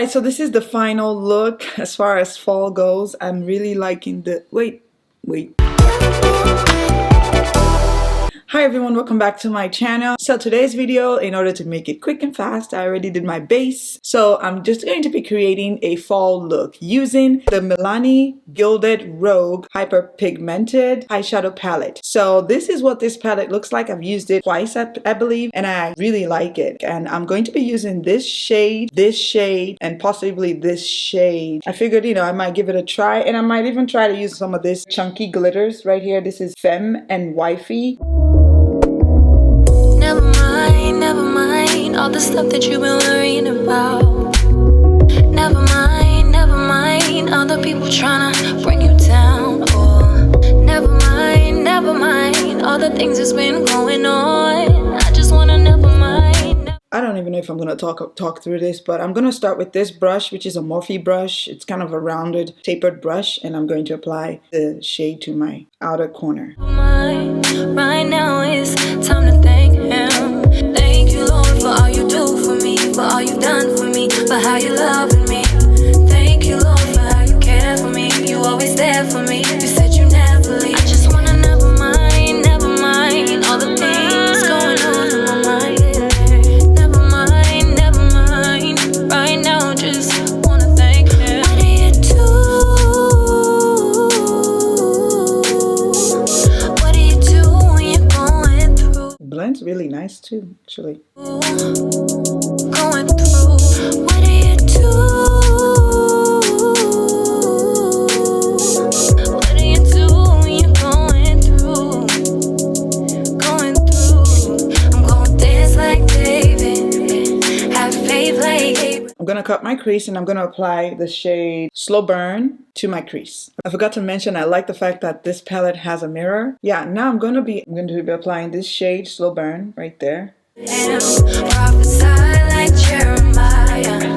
Alright, so this is the final look as far as fall goes. I'm really liking the... Wait. Hi everyone, welcome back to my channel. So today's video, in order to make it quick and fast, I already did my base. So I'm just going to be creating a fall look using the Milani Gilded Rouge Hyperpigmented Eyeshadow Palette. So this is what this palette looks like. I've used it twice, I believe, and I really like it. And I'm going to be using this shade, and possibly this shade. I figured, I might give it a try, and I might even try to use some of this chunky glitters right here. This is Femme and Wifey. Never mind all the stuff that you've been worrying about. Never mind all the people trying to bring you down. Or never mind all the things that's been going on. I just wanna never mind. I don't even know if I'm gonna talk through this, but I'm gonna start with this brush, which is a Morphe brush. It's kind of a rounded, tapered brush, and I'm going to apply the shade to my outer corner. Right now it's time to thank him. Thank you, Lord, for all you do for me, for all you've done for me, for how you loving me. Thank you, Lord, for how you care for me. You always there for me. You said you never leave. I just wanna never mind all the things going on in my mind. Never mind. Right now, just wanna thank him. What do you do? What do you do when you're going through? It blends really nice too, actually. Going through. What do you do? What do you do when you're going through? I'm gonna dance like David, have faith like Abraham. I'm gonna cut my crease and I'm gonna apply the shade Slow Burn to my crease. I forgot to mention, I like the fact that this palette has a mirror. Yeah, now I'm going to be applying this shade Slow Burn right there. Prophesy like Jeremiah,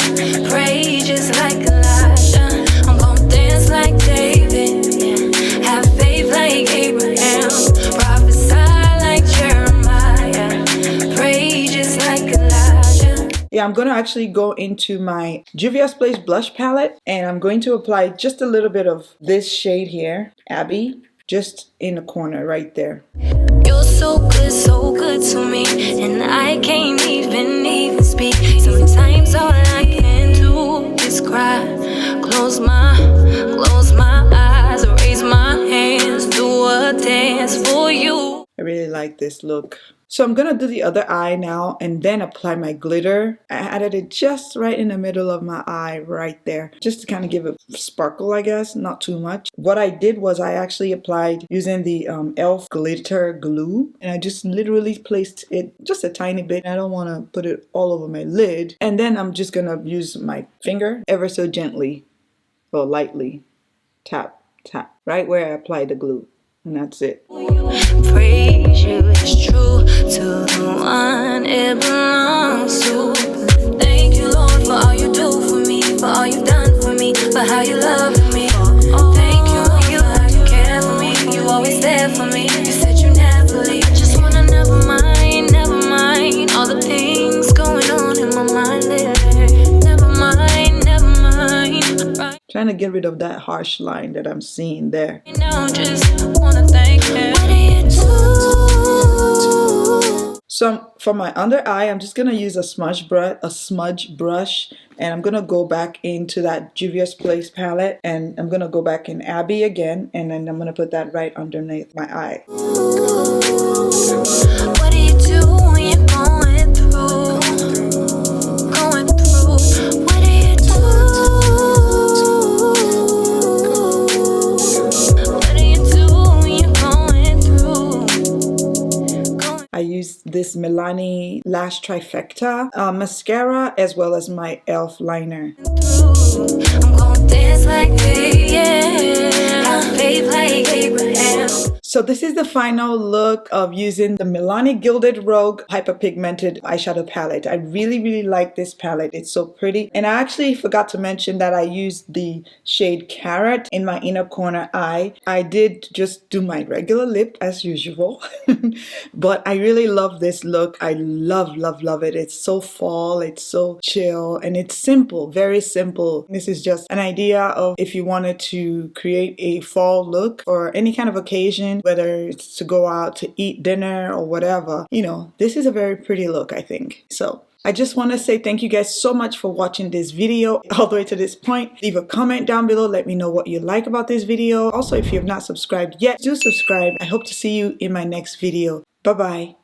pray just like Elijah. I'm gonna dance like David, have faith like Abraham. Prophesy like Jeremiah, pray just like Elijah. Yeah, I'm going to actually go into my Juvia's Place blush palette, and I'm going to apply just a little bit of this shade here, Abby, just in the corner right there. You're so good to me, and I can't even speak. Sometimes all I can do is cry. Close my eyes, raise my hands, do a dance for you. I really like this look. So I'm gonna do the other eye now and then apply my glitter. I added it just right in the middle of my eye right there, just to kind of give it sparkle, I guess, not too much. What I did was I actually applied using the e.l.f. glitter glue, and I just literally placed it just a tiny bit. I don't want to put it all over my lid. And then I'm just gonna use my finger ever so gently or lightly tap right where I applied the glue, and that's it. Praise you, it's true to the one it belongs to. Thank you, Lord, for all you do for me, for all you've done for me, for how you love me. Thank you, Lord, for how you care for me. You always there for me. You said you never leave. I just wanna never mind all the things going on in my mind. Never mind. Right. Trying to get rid of that harsh line that I'm seeing there. Now, just wanna thank him. What do you do? So for my under eye, I'm just gonna use a smudge brush, and I'm gonna go back into that Juvia's Place palette, and I'm gonna go back in Abby again, and then I'm gonna put that right underneath my eye. What do you do when you're going through? What do you do? What do you do when you're going through? I used this Milani Lash Trifecta mascara as well as my e.l.f. liner. I'm gonna dance like David, faith like Abraham. So this is the final look of using the Milani Gilded Rouge Hyperpigmented Eyeshadow Palette. I really like this palette. It's so pretty. And I actually forgot to mention that I used the shade Carrot in my inner corner eye. I did just do my regular lip as usual. But I really love this look. I love it. It's so fall, it's so chill, and it's simple, very simple. This is just an idea of if you wanted to create a fall look for any kind of occasion, whether it's to go out to eat dinner or whatever, you know, this is a very pretty look, I think. So I just want to say thank you guys so much for watching this video all the way to this point. Leave a comment down below. Let me know what you like about this video. Also, if you have not subscribed yet, do subscribe. I hope to see you in my next video. Bye-bye.